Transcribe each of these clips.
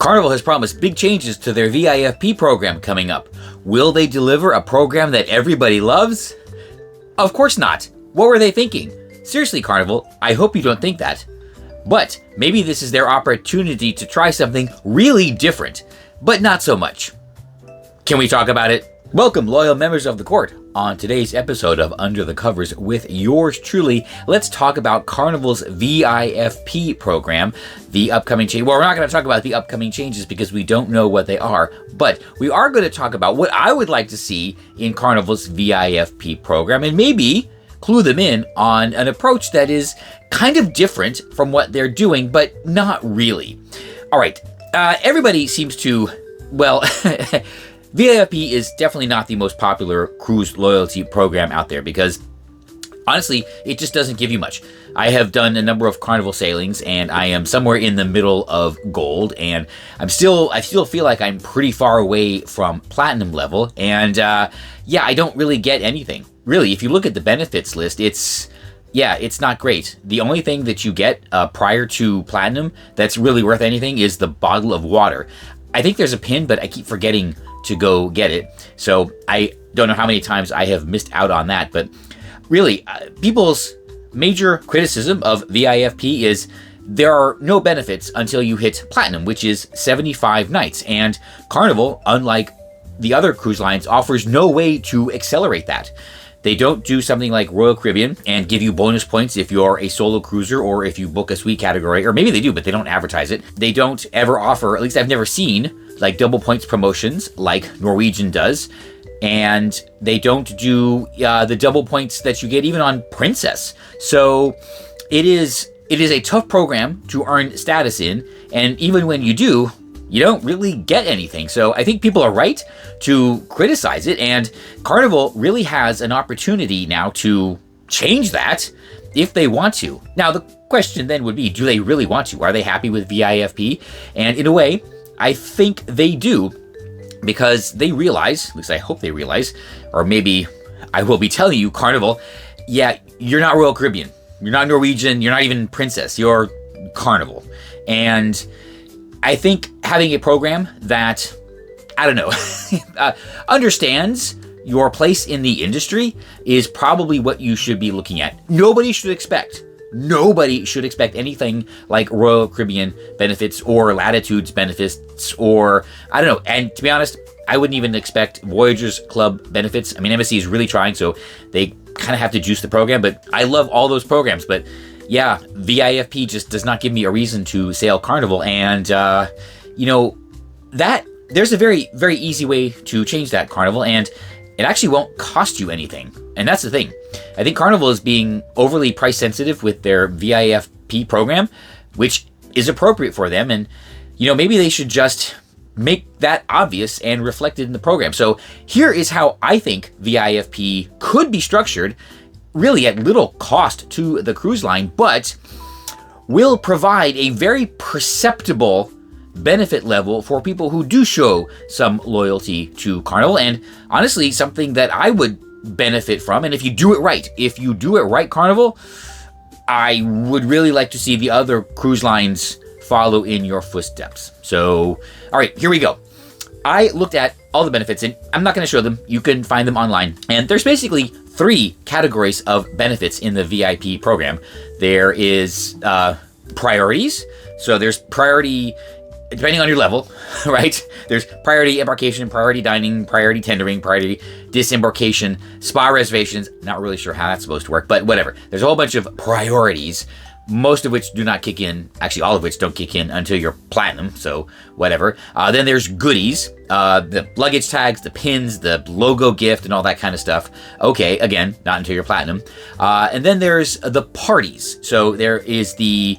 Carnival has promised big changes to their VIFP program coming up. Will they deliver a program that everybody loves? Of course not. What were they thinking? Seriously, Carnival, I hope you don't think that. But maybe this is their opportunity to try something really different, but not so much. Can we talk about it? Welcome, loyal members of the court. On today's episode of Under the Covers with yours truly, let's talk about Carnival's VIFP program, the upcoming change. Well, we're not going to talk about the upcoming changes because we don't know what they are, but we are going to talk about what I would like to see in Carnival's VIFP program and maybe clue them in on an approach that is kind of different from what they're doing, but not really. All right, everybody seems to, well, VIFP is definitely not the most popular cruise loyalty program out there because, honestly, it just doesn't give you much. I have done a number of Carnival sailings, and I am somewhere in the middle of gold, and I still feel like I'm pretty far away from platinum level, and yeah, I don't really get anything. Really, if you look at the benefits list, it's not great. The only thing that you get prior to platinum that's really worth anything is the bottle of water. I think there's a pin, but I keep forgetting to go get it. So I don't know how many times I have missed out on that. But really, people's major criticism of VIFP is there are no benefits until you hit platinum, which is 75 nights. And Carnival, unlike the other cruise lines, offers no way to accelerate that. They don't do something like Royal Caribbean and give you bonus points if you're a solo cruiser or if you book a suite category, or maybe they do, but they don't advertise it. They don't ever offer, at least I've never seen, like double points promotions like Norwegian does. And they don't do the double points that you get even on Princess. So it is a tough program to earn status in. And even when you do, you don't really get anything. So I think people are right to criticize it, and Carnival really has an opportunity now to change that if they want to. Now, the question then would be, do they really want to? Are they happy with VIFP? And in a way, I think they do, because they realize, at least I hope they realize, or maybe I will be telling you, Carnival, yeah, you're not Royal Caribbean, you're not Norwegian, you're not even Princess, you're Carnival. And I think having a program that, I don't know, understands your place in the industry is probably what you should be looking at. Nobody should expect anything like Royal Caribbean benefits or Latitude's benefits or, I don't know. And to be honest, I wouldn't even expect Voyagers Club benefits. I mean, MSC is really trying, so they kind of have to juice the program, but I love all those programs. But yeah, VIFP just does not give me a reason to sail Carnival. And, you know, that there's a very, very easy way to change that, Carnival, and it actually won't cost you anything. And that's the thing. I think Carnival is being overly price sensitive with their VIFP program, which is appropriate for them. And, you know, maybe they should just make that obvious and reflected in the program. So here is how I think VIFP could be structured, really at little cost to the cruise line, but will provide a very perceptible benefit level for people who do show some loyalty to Carnival, and honestly, something that I would benefit from. And if you do it right, Carnival, I would really like to see the other cruise lines follow in your footsteps. So, all right, here we go. I looked at all the benefits, and I'm not going to show them. You can find them online. And there's basically 3 categories of benefits in the VIP program. There is priorities. So there's priority, depending on your level, right? There's priority embarkation, priority dining, priority tendering, priority disembarkation, spa reservations. Not really sure how that's supposed to work, but whatever. There's a whole bunch of priorities, most of which do not kick in, actually all of which don't kick in until you're platinum, so whatever. Then there's goodies, the luggage tags, the pins, the logo gift, and all that kind of stuff. Okay, again, not until you're platinum. And then there's the parties. So there is the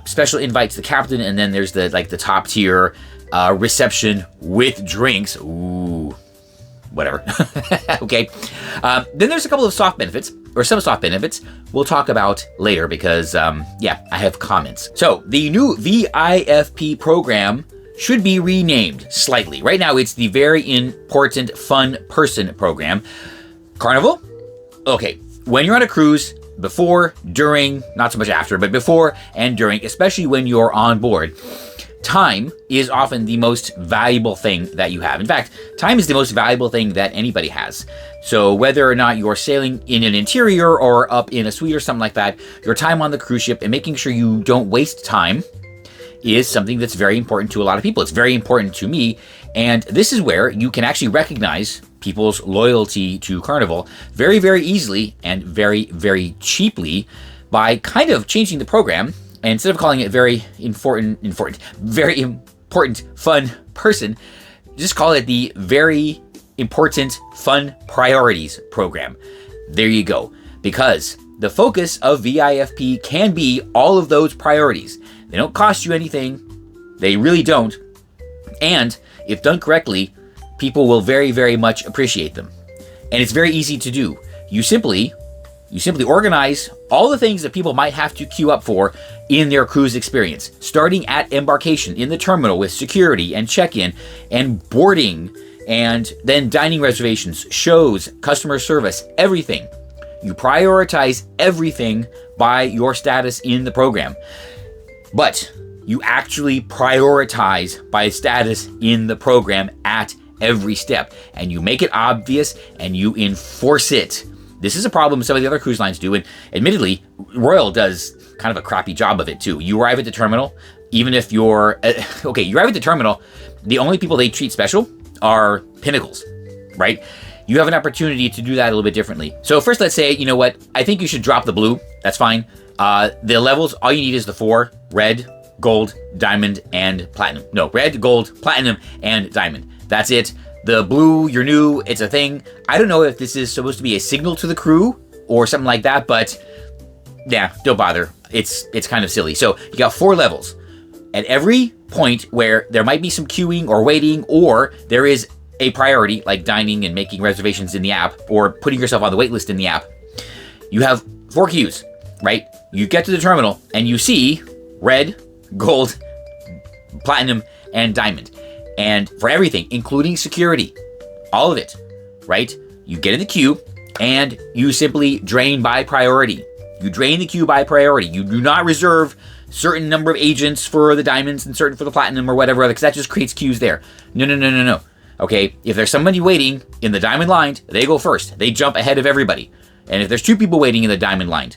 special invite to the captain, and then there's the top tier reception with drinks. Ooh, whatever. Okay. Then there's a couple of soft benefits, or some soft benefits we'll talk about later because, yeah, I have comments. So the new VIFP program should be renamed slightly. Right now, it's the Very Important Fun Person program. Carnival? Okay, when you're on a cruise, before, during, not so much after, but before and during, especially when you're on board, time is often the most valuable thing that you have. In fact, time is the most valuable thing that anybody has. So whether or not you're sailing in an interior or up in a suite or something like that, your time on the cruise ship and making sure you don't waste time is something that's very important to a lot of people. It's very important to me. And this is where you can actually recognize people's loyalty to Carnival very, very easily and very, very cheaply by kind of changing the program. And instead of calling it very important, fun person, just call it the very important, fun priorities program. There you go. Because the focus of VIFP can be all of those priorities. They don't cost you anything. They really don't. And if done correctly, people will very, very much appreciate them. And it's very easy to do. You simply organize all the things that people might have to queue up for in their cruise experience, starting at embarkation in the terminal with security and check-in and boarding, and then dining reservations, shows, customer service, everything. You prioritize everything by your status in the program. But you actually prioritize by status in the program at every step. And you make it obvious and you enforce it. This is a problem some of the other cruise lines do, and admittedly, Royal does kind of a crappy job of it too. You arrive at the terminal, even if you're... you arrive at the terminal, the only people they treat special are Pinnacles, right? You have an opportunity to do that a little bit differently. So first, let's say, you know what? I think you should drop the blue. That's fine. The levels, all you need is the 4, red, gold, diamond, and platinum. No, red, gold, platinum, and diamond. That's it. The blue, you're new, it's a thing. I don't know if this is supposed to be a signal to the crew or something like that, but yeah, don't bother. It's kind of silly. So you got 4 levels. At every point where there might be some queuing or waiting, or there is a priority like dining and making reservations in the app or putting yourself on the wait list in the app, you have 4 queues, right? You get to the terminal and you see red, gold, platinum, and diamond. And for everything, including security, all of it, right? You get in the queue and you simply drain by priority. You drain the queue by priority. You do not reserve certain number of agents for the diamonds and certain for the platinum or whatever, because that just creates queues there. No. Okay, if there's somebody waiting in the diamond line, they go first. They jump ahead of everybody. And if there's 2 people waiting in the diamond line,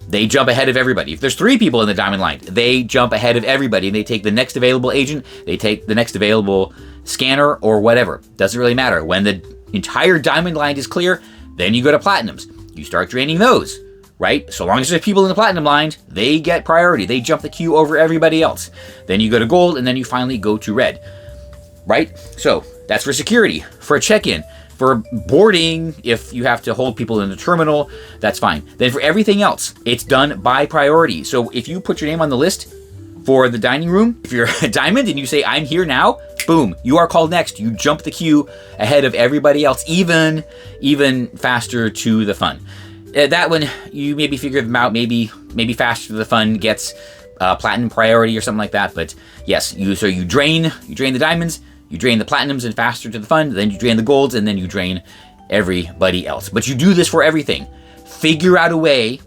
they jump ahead of everybody. If there's 3 people in the diamond line, they jump ahead of everybody and they take the next available agent, they take the next available scanner or whatever. Doesn't really matter. When the entire diamond line is clear, then you go to platinums. You start draining those, right? So long as there's people in the platinum line, they get priority. They jump the queue over everybody else. Then you go to gold and then you finally go to red, right? So that's for security. For check-in. For boarding, if you have to hold people in the terminal, that's fine. Then for everything else, it's done by priority. So if you put your name on the list for the dining room, if you're a diamond and you say, I'm here now, boom, you are called next. You jump the queue ahead of everybody else, even faster to the fun. That one, you maybe figure them out, maybe faster to the fun gets platinum priority or something like that. But yes, you drain the diamonds, you drain the platinums and faster to the fun, then you drain the golds, and then you drain everybody else. But you do this for everything. Figure out a way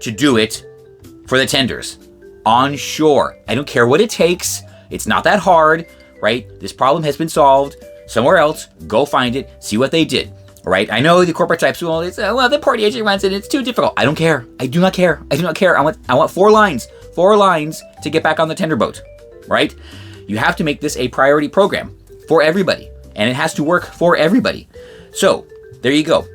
to do it for the tenders. On shore. I don't care what it takes. It's not that hard, right? This problem has been solved. Somewhere else, go find it, see what they did. All right? I know the corporate types, the port agent wants it, it's too difficult. I don't care. I do not care. I want 4 lines. 4 lines to get back on the tender boat, right? You have to make this a priority program for everybody, and it has to work for everybody. So there you go.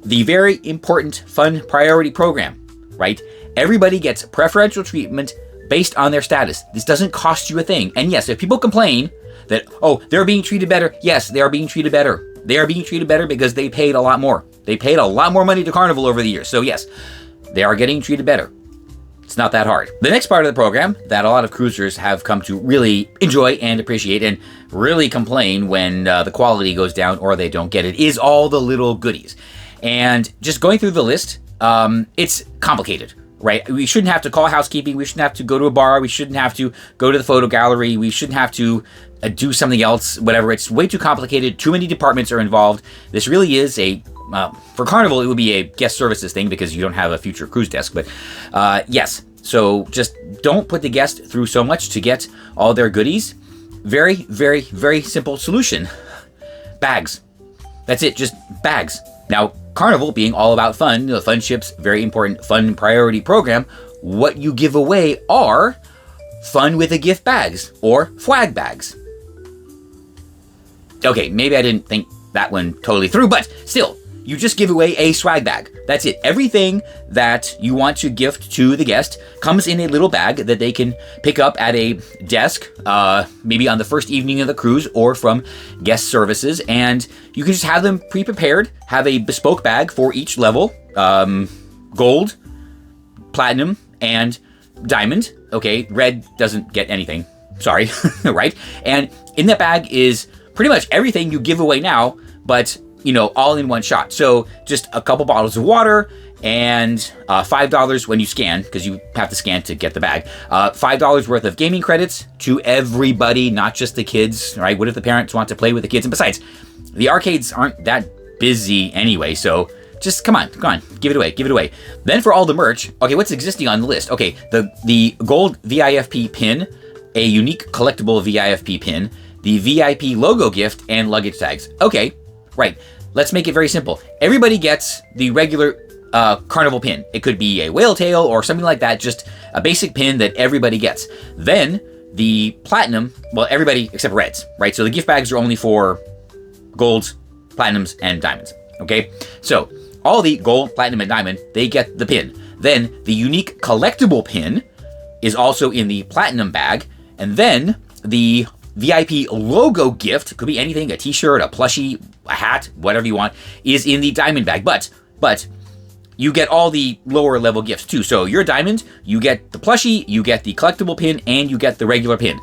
The very important fun priority program, right? Everybody gets preferential treatment based on their status. This doesn't cost you a thing. And yes, if people complain that, they're being treated better, yes, they are being treated better. They are being treated better because they paid a lot more. They paid a lot more money to Carnival over the years. So yes, they are getting treated better. It's not that hard. The next part of the program that a lot of cruisers have come to really enjoy and appreciate and really complain when the quality goes down or they don't get it is all the little goodies. And just going through the list, it's complicated, right? We shouldn't have to call housekeeping. We shouldn't have to go to a bar. We shouldn't have to go to the photo gallery. We shouldn't have to do something else, whatever. It's way too complicated. Too many departments are involved. This really is for Carnival, it would be a guest services thing because you don't have a future cruise desk. But yes, So just don't put the guest through so much to get all their goodies. Very, very, very simple solution. Bags. That's it, just bags. Now, Carnival being all about fun, the Fun Ship's very important fun priority program, what you give away are fun with a gift bags or swag bags. Okay, maybe I didn't think that one totally through, but still, you just give away a swag bag. That's it. Everything that you want to gift to the guest comes in a little bag that they can pick up at a desk, maybe on the first evening of the cruise or from guest services, and you can just have them pre-prepared, have a bespoke bag for each level, gold, platinum, and diamond. Okay, red doesn't get anything. Sorry, right? And in that bag is pretty much everything you give away now, but all in one shot. So just a couple bottles of water and $5 when you scan, because you have to scan to get the bag. $5 worth of gaming credits to everybody, not just the kids, right? What if the parents want to play with the kids? And besides, the arcades aren't that busy anyway, so just come on, give it away. Then for all the merch, okay, what's existing on the list? Okay, the gold VIFP pin, a unique collectible VIFP pin, the VIP logo gift, and luggage tags. Okay, right. Let's make it very simple. Everybody gets the regular Carnival pin. It could be a whale tail or something like that, just a basic pin that everybody gets. Then the platinum, well, everybody except reds, right? So the gift bags are only for golds, platinums, and diamonds, okay? So all the gold, platinum, and diamond, they get the pin. Then the unique collectible pin is also in the platinum bag, and then the VIP logo gift, could be anything, a t-shirt, a plushie, a hat, whatever you want, is in the diamond bag. But you get all the lower level gifts too. So you're a diamond, you get the plushie, you get the collectible pin, and you get the regular pin.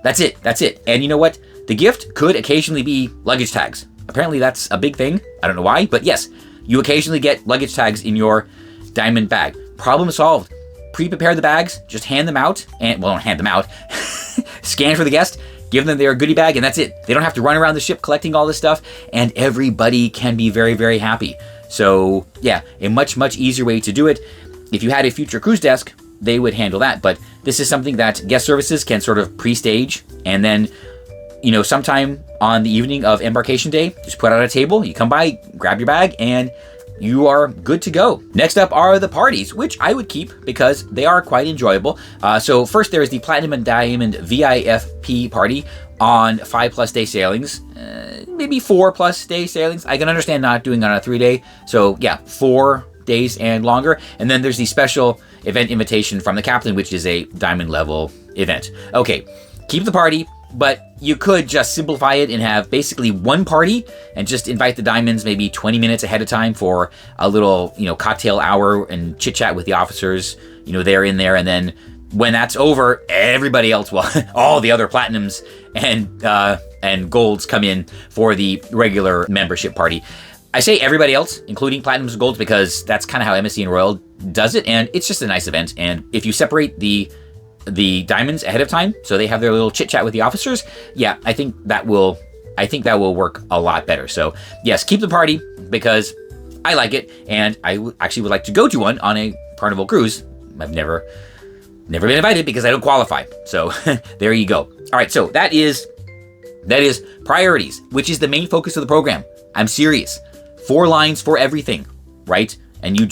That's it. And you know what? The gift could occasionally be luggage tags. Apparently that's a big thing. I don't know why, but yes, you occasionally get luggage tags in your diamond bag. Problem solved. Pre-prepare the bags, just hand them out, and, well, don't hand them out. Scan for the guest, give them their goodie bag, and that's it. They don't have to run around the ship collecting all this stuff, and everybody can be very, very happy. So, yeah, a much, much easier way to do it. If you had a future cruise desk, they would handle that, but this is something that guest services can sort of pre-stage, and then, sometime on the evening of Embarkation Day, just put out a table, you come by, grab your bag, and you are good to go. Next up are the parties, which I would keep because they are quite enjoyable. So first there is the Platinum and Diamond VIFP party on 5+ day sailings, maybe 4+ day sailings. I can understand not doing it on a 3-day. So yeah, 4 days and longer. And then there's the special event invitation from the captain, which is a diamond level event. Okay, keep the party, but you could just simplify it and have basically one party and just invite the diamonds maybe 20 minutes ahead of time for a little, cocktail hour and chit chat with the officers, they're in there. And then when that's over, everybody else will, all the other platinums and golds come in for the regular membership party. I say everybody else, including platinums and golds, because that's kind of how MSC and Royal does it. And it's just a nice event. And if you separate the diamonds ahead of time, so they have their little chit chat with the officers, yeah, I think that will work a lot better. So yes, keep the party because I like it, and I actually would like to go to one on a Carnival cruise. I've never been invited because I don't qualify. So there you go. All right, so that is priorities, which is the main focus of the program. I'm serious. 4 lines for everything, right? And you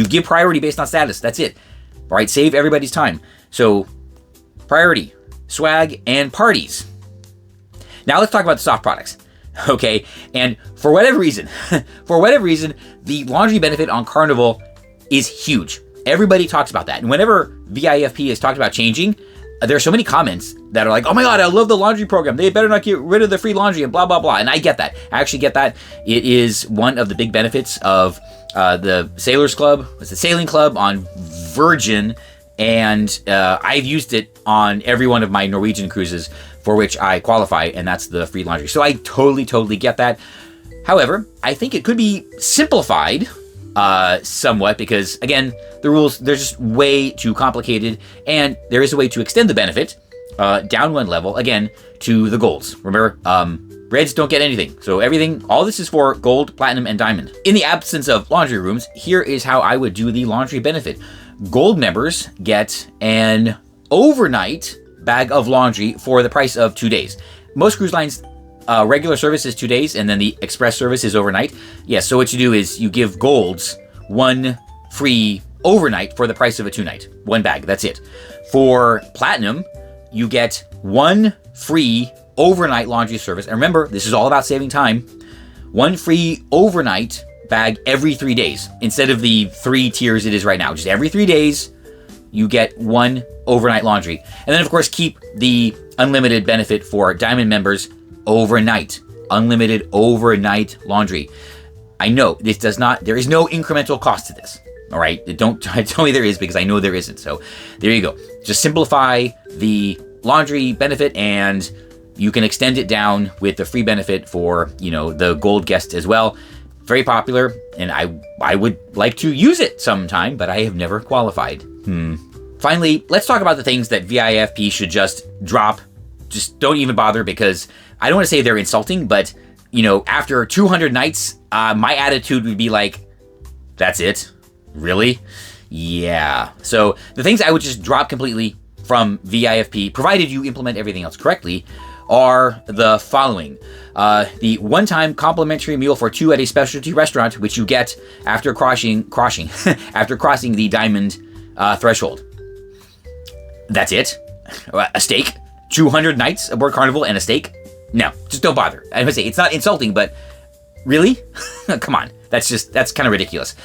give priority based on status. That's it. All right, save everybody's time. So, priority, swag, and parties. Now let's talk about the soft products, okay? And for whatever reason, the laundry benefit on Carnival is huge. Everybody talks about that. And whenever VIFP is talked about changing, there are so many comments that are like, oh my God, I love the laundry program. They better not get rid of the free laundry and blah, blah, blah. And I get that. I actually get that. It is one of the big benefits of the Sailors Club. It's the Sailing Club on Virgin. And I've used it on every one of my Norwegian cruises for which I qualify, and that's the free laundry. So I totally get that. However, I think it could be simplified somewhat because, again, the rules, they're just way too complicated, and there is a way to extend the benefit down one level, again, to the golds. Remember, reds don't get anything. So all this is for gold, platinum, and diamond. In the absence of laundry rooms, here is how I would do the laundry benefit. Gold members get an overnight bag of laundry for the price of 2 days. Most cruise lines, regular service is 2 days, and then the express service is overnight. Yeah, so what you do is you give golds one free overnight for the price of a 2-night. One bag, that's it. For platinum, you get one free overnight laundry service. And remember, this is all about saving time. One free overnight bag every 3 days instead of the 3 tiers it is right now. Just every 3 days, you get one overnight laundry. And then, of course, keep the unlimited benefit for Diamond members overnight. Unlimited overnight laundry. I know this does not, there is no incremental cost to this. All right, don't tell me there is, because I know there isn't. So there you go. Just simplify the laundry benefit, and you can extend it down with the free benefit for, the gold guest as well. Very popular, and I would like to use it sometime, but I have never qualified. Finally, let's talk about the things that VIFP should just drop. Just don't even bother, because I don't want to say they're insulting, but after 200 nights, my attitude would be like, that's it? Really? Yeah. So the things I would just drop completely from VIFP, provided you implement everything else correctly, are the following. The one-time complimentary meal for 2 at a specialty restaurant, which you get after crossing the diamond threshold. That's it. A steak. 200 nights aboard Carnival and a steak? No, just don't bother. I would say it's not insulting, but really? Come on. That's kind of ridiculous.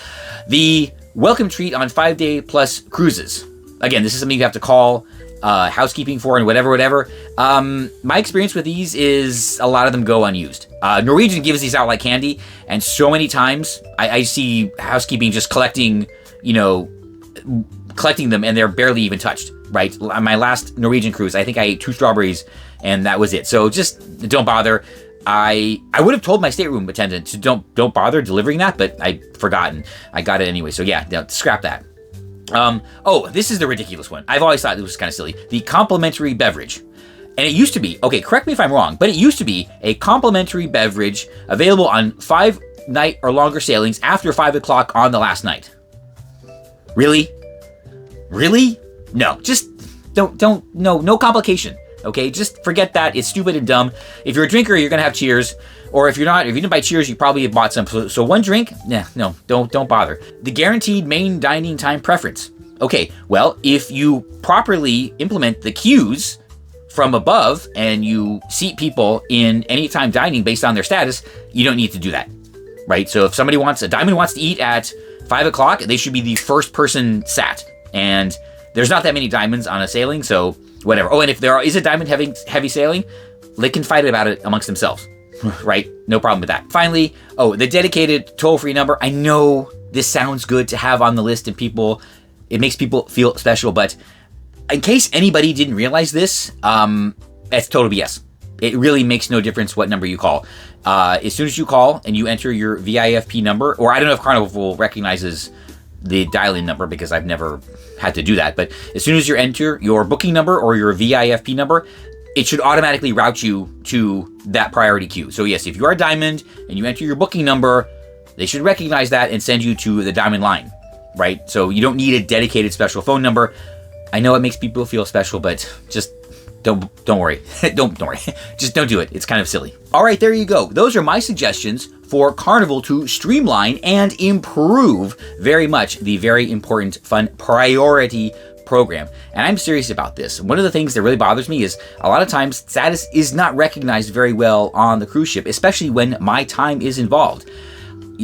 The welcome treat on 5-day plus cruises. Again, this is something you have to call housekeeping for and whatever. My experience with these is a lot of them go unused. Norwegian gives these out like candy, and so many times I see housekeeping just collecting them, and they're barely even touched, right? On my last Norwegian cruise, I think I ate 2 strawberries, and that was it. So just don't bother. I would have told my stateroom attendant to don't bother delivering that, but I'd forgotten. I got it anyway, so yeah, scrap that. This is the ridiculous one. I've always thought it was kind of silly. The complimentary beverage. And it used to be, okay, correct me if I'm wrong, but it used to be a complimentary beverage available on 5-night or longer sailings after 5 o'clock on the last night. Really? Really? No, just no complication. Okay, just forget that. It's stupid and dumb. If you're a drinker, you're gonna have Cheers, or if you didn't buy Cheers, you probably have bought some. So one drink, don't bother. The guaranteed main dining time preference. Okay, well, if you properly implement the cues from above and you seat people in anytime dining based on their status, you don't need to do that, right? So if a diamond wants to eat at 5 o'clock, they should be the first person sat, and there's not that many diamonds on a sailing, so whatever. Oh, and if there is a diamond having heavy sailing, they can fight about it amongst themselves, right? No problem with that. Finally, the dedicated toll-free number. I know this sounds good to have on the list, and it makes people feel special, but in case anybody didn't realize this, that's total BS. It really makes no difference what number you call. As soon as you call and you enter your VIFP number, or I don't know if Carnival recognizes the dial-in number because I've never had to do that, but as soon as you enter your booking number or your VIFP number, it should automatically route you to that priority queue. So yes, if you are a diamond and you enter your booking number, they should recognize that and send you to the diamond line, right? So you don't need a dedicated special phone number. I know it makes people feel special, but just don't worry. Don't worry. Just don't do it. It's kind of silly. All right, there you go. Those are my suggestions for Carnival to streamline and improve very much the very important fun priority program. And I'm serious about this. One of the things that really bothers me is a lot of times status is not recognized very well on the cruise ship, especially when my time is involved.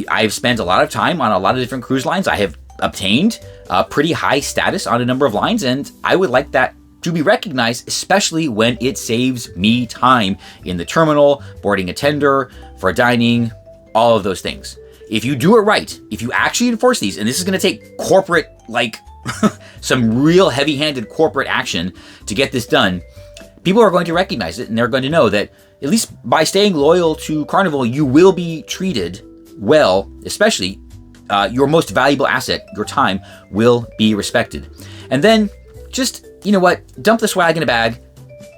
I've spent a lot of time on a lot of different cruise lines. I have obtained a pretty high status on a number of lines, and I would like that to be recognized, especially when it saves me time in the terminal, boarding a tender, for dining, all of those things. If you do it right, if you actually enforce these, and this is going to take corporate, some real heavy-handed corporate action to get this done, people are going to recognize it, and they're going to know that at least by staying loyal to Carnival, you will be treated well, especially your most valuable asset, your time, will be respected. And then just, dump the swag in a bag,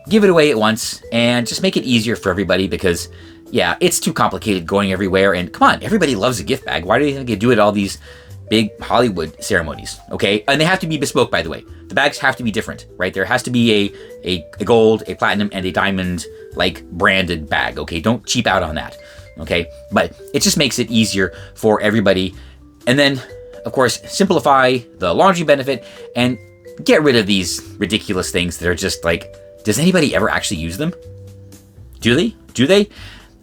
give it away at once, and just make it easier for everybody because, yeah, it's too complicated going everywhere. And come on, everybody loves a gift bag. Why do you think you do it all these big Hollywood ceremonies, okay? And they have to be bespoke, by the way. The bags have to be different, right? There has to be a gold, a platinum, and a diamond, like, branded bag, okay? Don't cheap out on that, okay? But it just makes it easier for everybody. And then, of course, simplify the laundry benefit and get rid of these ridiculous things that are just like, does anybody ever actually use them? Do they? Do they?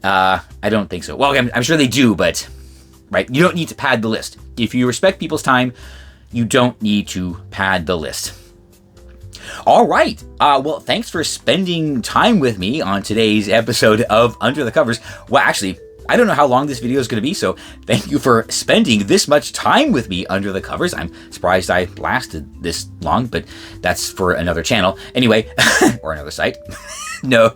I don't think so. Well, I'm sure they do, but, right? You don't need to pad the list. If you respect people's time, you don't need to pad the list. All right. Well, thanks for spending time with me on today's episode of Under the Covers. Well, actually, I don't know how long this video is going to be, so thank you for spending this much time with me under the covers. I'm surprised I lasted this long, but that's for another channel. Anyway, or another site. No,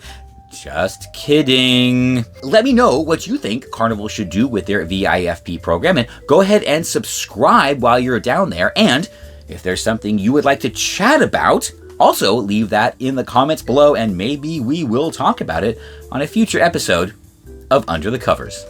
just kidding. Let me know what you think Carnival should do with their VIFP program, and go ahead and subscribe while you're down there. And if there's something you would like to chat about, also leave that in the comments below, and maybe we will talk about it on a future episode of Under the Covers.